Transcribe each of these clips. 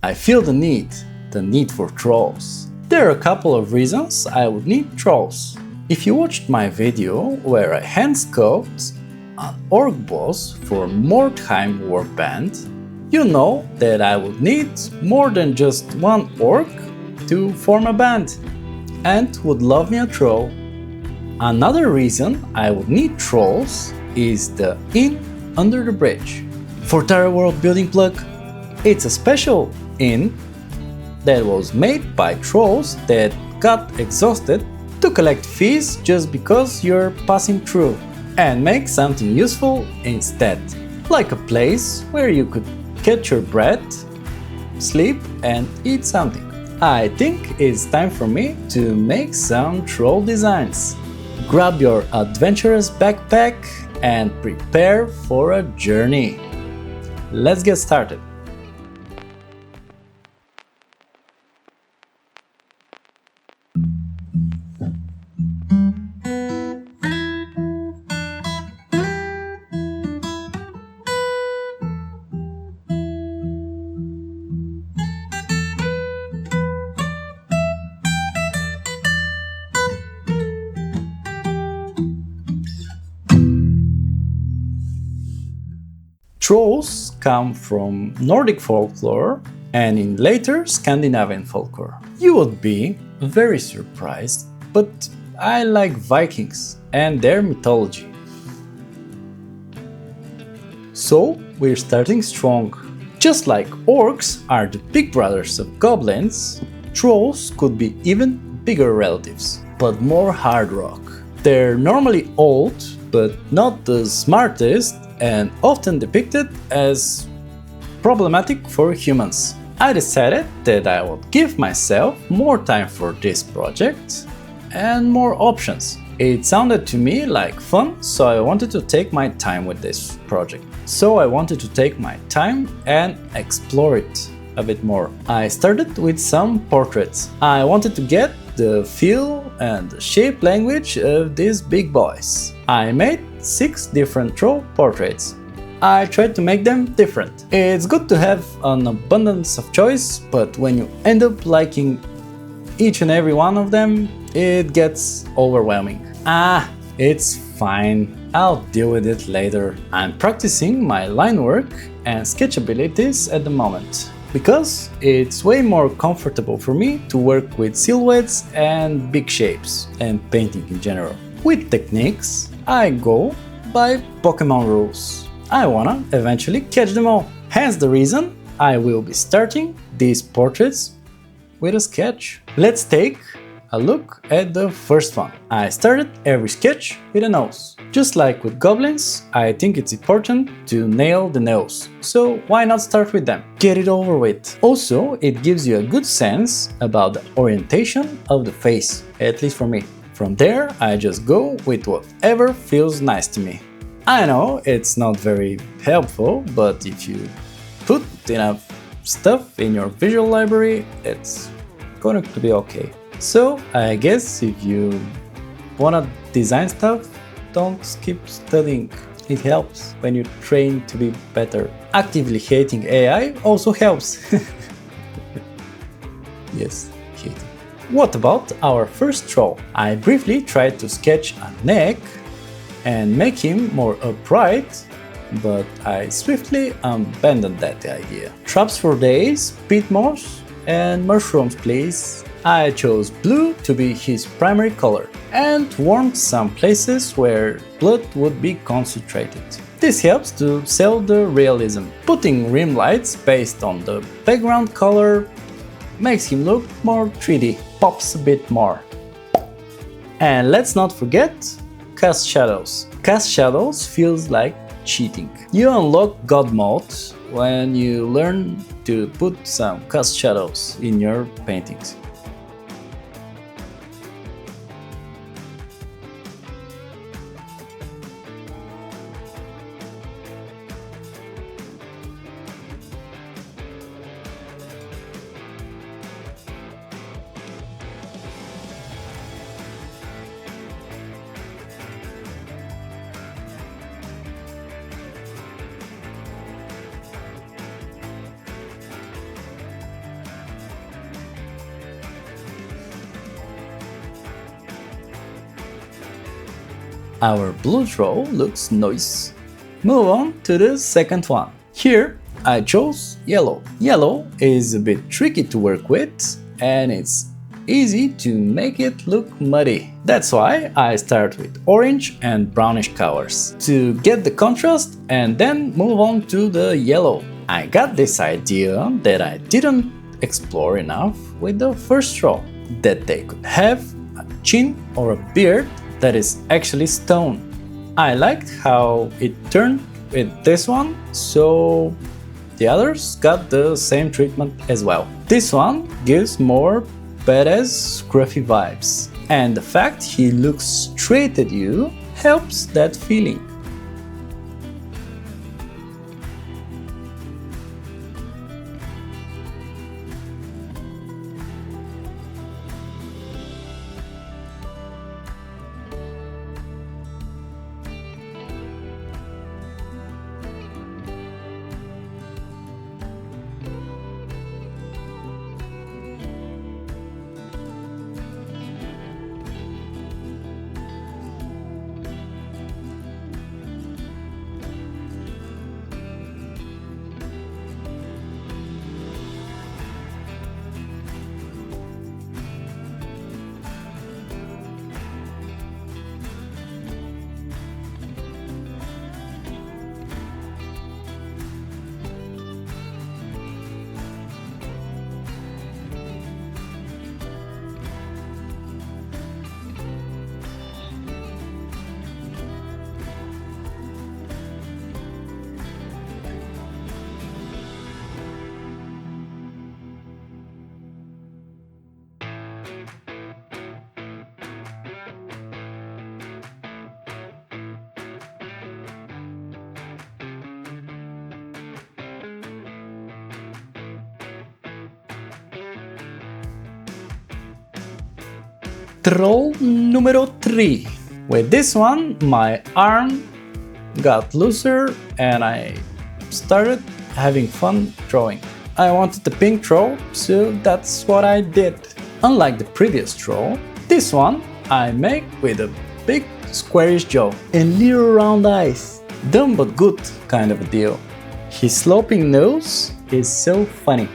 I feel the need for trolls. There are a couple of reasons I would need trolls. If you watched my video where I hand sculpt an orc boss for Mordheim warband, you know that I would need more than just one orc to form a band, and would love me a troll. Another reason I would need trolls is the inn under the bridge. Fortaare world building plug. It's a special inn that was made by trolls that got exhausted to collect fees just because you're passing through, and make something useful instead, like a place where you could catch your breath, sleep and eat something. I think it's time for me to make some troll designs. Grab your adventurous backpack and prepare for a journey. Let's get started. Trolls come from Nordic folklore and in later Scandinavian folklore. You would be very surprised, but I like Vikings and their mythology. So we're starting strong. Just like orcs are the big brothers of goblins, trolls could be even bigger relatives, but more hard rock. They're normally old, but not the smartest, and often depicted as problematic for humans. I decided that I would give myself more time for this project and more options. It sounded to me like fun, so I wanted to take my time with this project. So I wanted to take my time and explore it a bit more. I started with some portraits. I wanted to get the feel and the shape language of these big boys. I made 6 different troll portraits. I tried to make them different. It's good to have an abundance of choice, but when you end up liking each and every one of them, it gets overwhelming. It's fine. I'll deal with it later. I'm practicing my line work and sketch abilities at the moment, because it's way more comfortable for me to work with silhouettes and big shapes and painting in general. With techniques, I go by Pokemon rules. I wanna eventually catch them all. Hence the reason I will be starting these portraits with a sketch. Let's take a look at the first one. I started every sketch with a nose. Just like with goblins, I think it's important to nail the nose. So why not start with them? Get it over with. Also, it gives you a good sense about the orientation of the face, at least for me. From there, I just go with whatever feels nice to me. I know it's not very helpful, but if you put enough stuff in your visual library, it's going to be okay. So I guess if you wanna design stuff, don't skip studying. It helps when you train to be better. Actively hating AI also helps. Yes, hating. What about our first troll? I briefly tried to sketch a neck and make him more upright, but I swiftly abandoned that idea. Traps for days, peat moss, and mushrooms please. I chose blue to be his primary color and warmed some places where blood would be concentrated. This helps to sell the realism. Putting rim lights based on the background color makes him look more 3D, pops a bit more. And let's not forget cast shadows. Cast shadows feels like cheating. You unlock God mode when you learn to put some cast shadows in your paintings. Our blue troll looks nice. Move on to the second one. Here I chose yellow. Yellow is a bit tricky to work with and it's easy to make it look muddy. That's why I start with orange and brownish colors to get the contrast and then move on to the yellow. I got this idea that I didn't explore enough with the first troll, that they could have a chin or a beard that is actually stone. I liked how it turned with this one, so the others got the same treatment as well. This one gives more badass scruffy vibes, and the fact he looks straight at you helps that feeling. Troll numero 3. With this one, my arm got looser and I started having fun drawing. I wanted the pink troll, so that's what I did. Unlike the previous troll, this one I make with a big squarish jaw and little round eyes. Dumb but good kind of a deal. His sloping nose is so funny.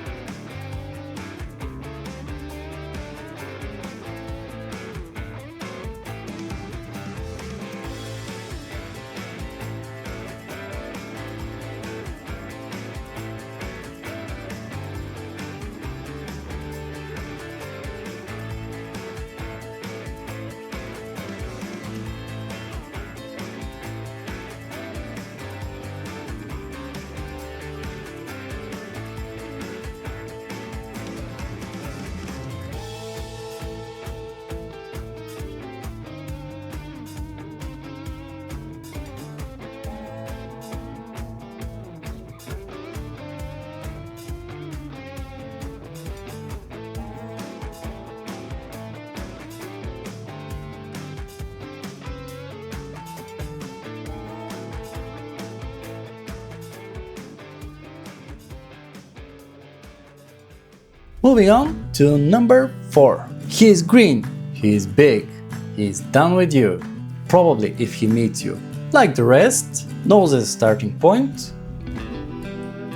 Moving on to number 4. He is green, he is big, he is done with you, probably if he meets you. Like the rest, knows as a starting point,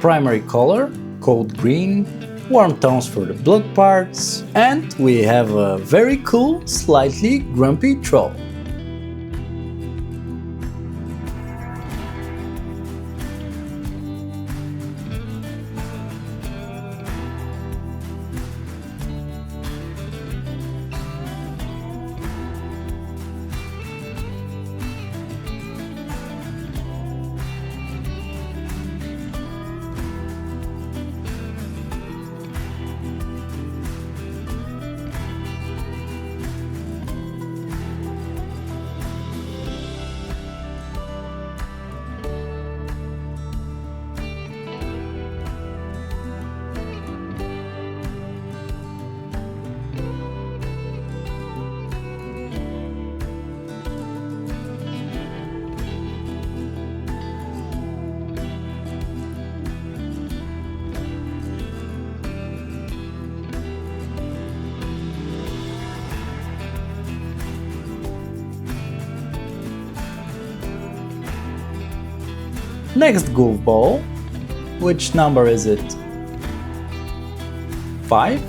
primary color, cold green, warm tones for the blood parts, and we have a very cool, slightly grumpy troll. Next goofball. Which number is it? 5?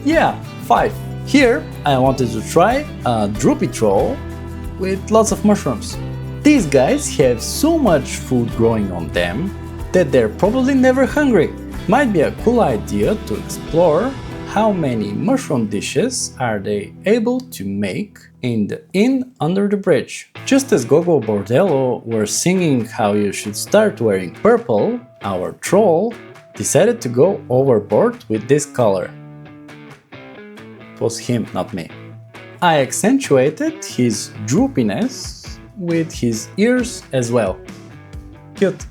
Yeah, 5. Here I wanted to try a droopy troll with lots of mushrooms. These guys have so much food growing on them that they're probably never hungry. Might be a cool idea to explore how many mushroom dishes are they able to make in the inn under the bridge. Just as Gogo Bordello were singing how you should start wearing purple, our troll decided to go overboard with this color. It was him, not me. I accentuated his droopiness with his ears as well. Cute.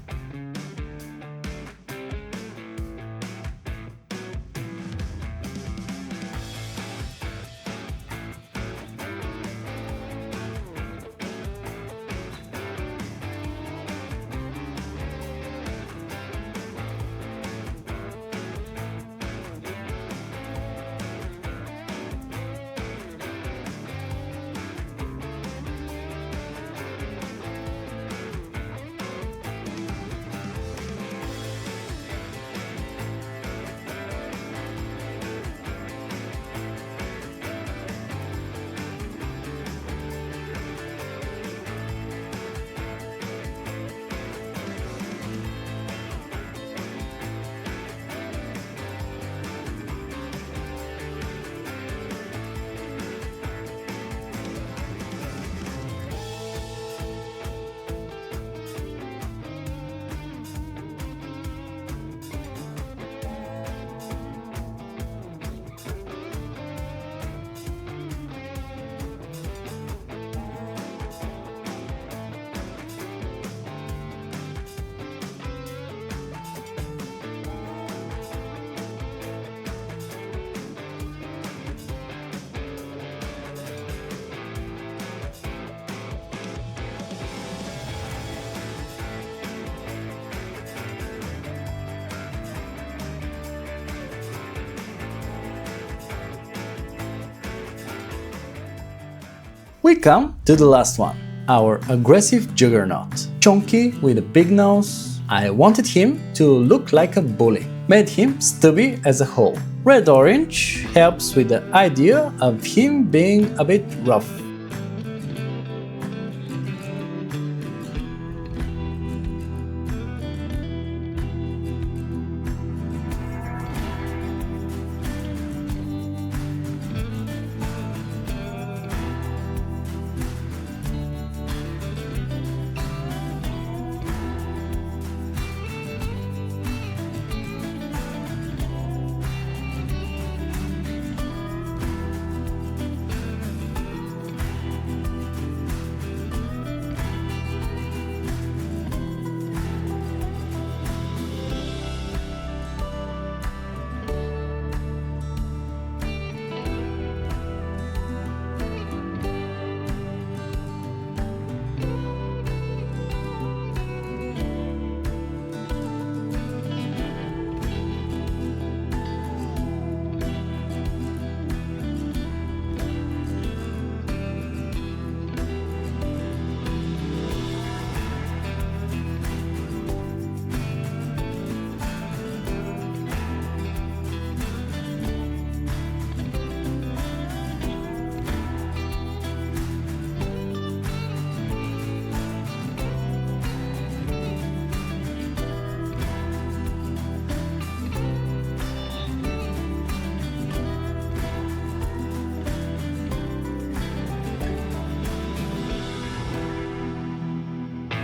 We come to the last one, our aggressive juggernaut. Chunky with a big nose. I wanted him to look like a bully. Made him stubby as a whole. Red-orange helps with the idea of him being a bit rough.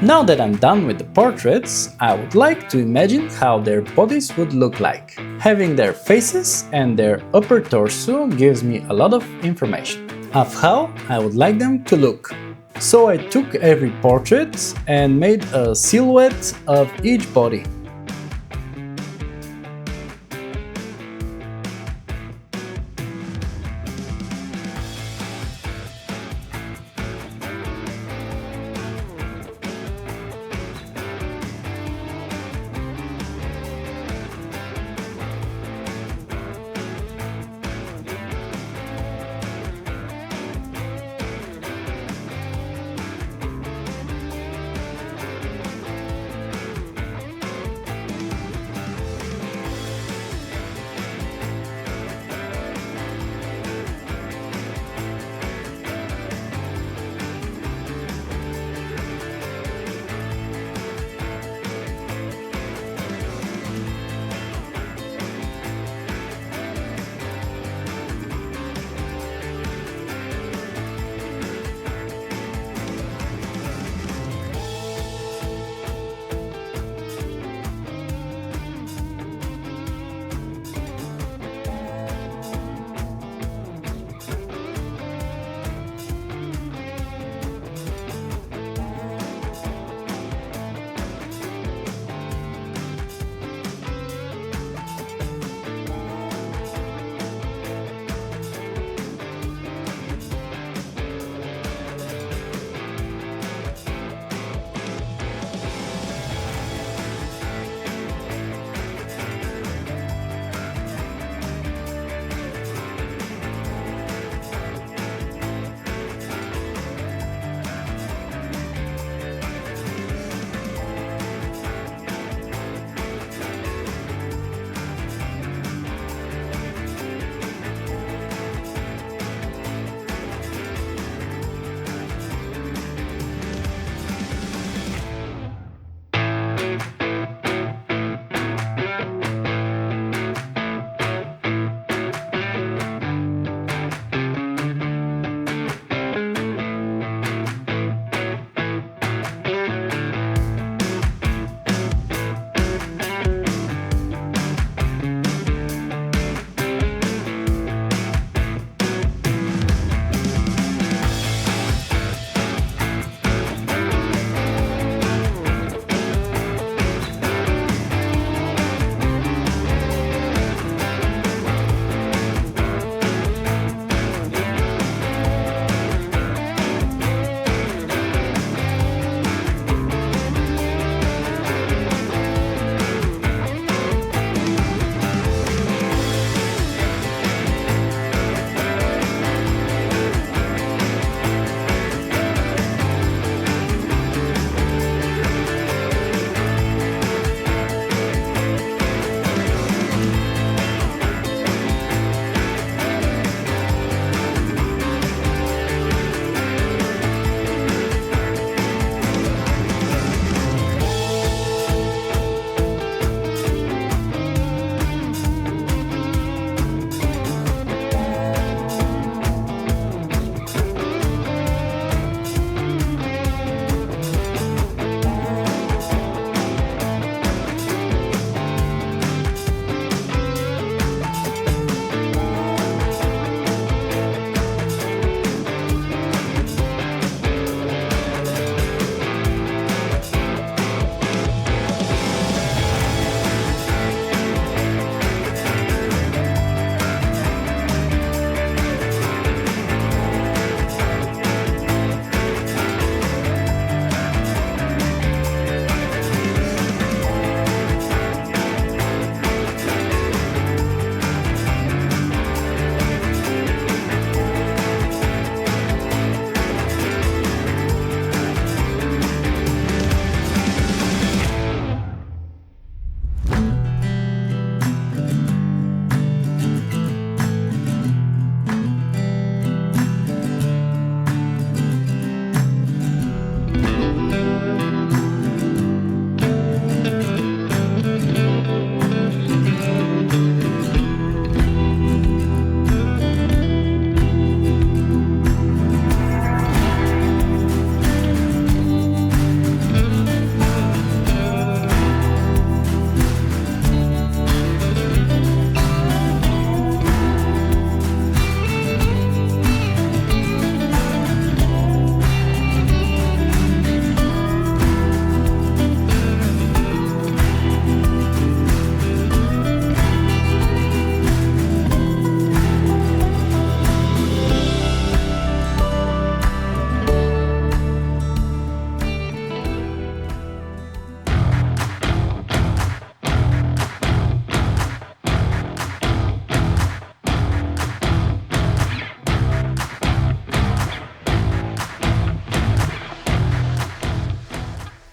Now that I'm done with the portraits, I would like to imagine how their bodies would look like. Having their faces and their upper torso gives me a lot of information of how I would like them to look. So I took every portrait and made a silhouette of each body.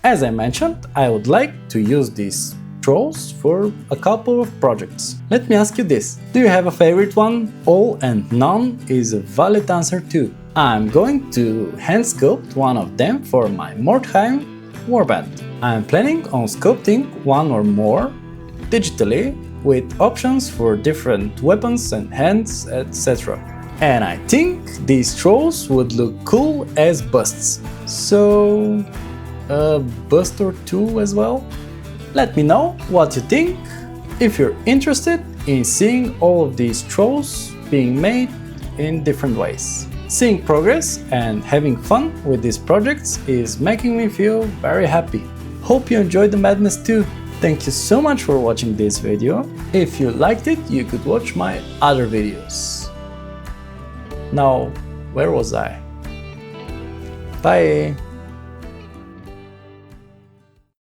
As I mentioned, I would like to use these trolls for a couple of projects. Let me ask you this: do you have a favorite one? All and none is a valid answer too. I'm going to hand sculpt one of them for my Mordheim warband. I'm planning on sculpting one or more digitally with options for different weapons and hands, etc. And I think these trolls would look cool as busts. So, a bust or two as well? Let me know what you think. If you're interested in seeing all of these trolls being made in different ways. Seeing progress and having fun with these projects is making me feel very happy. Hope you enjoyed the madness too. Thank you so much for watching this video. If you liked it, you could watch my other videos. Now, where was I? Bye!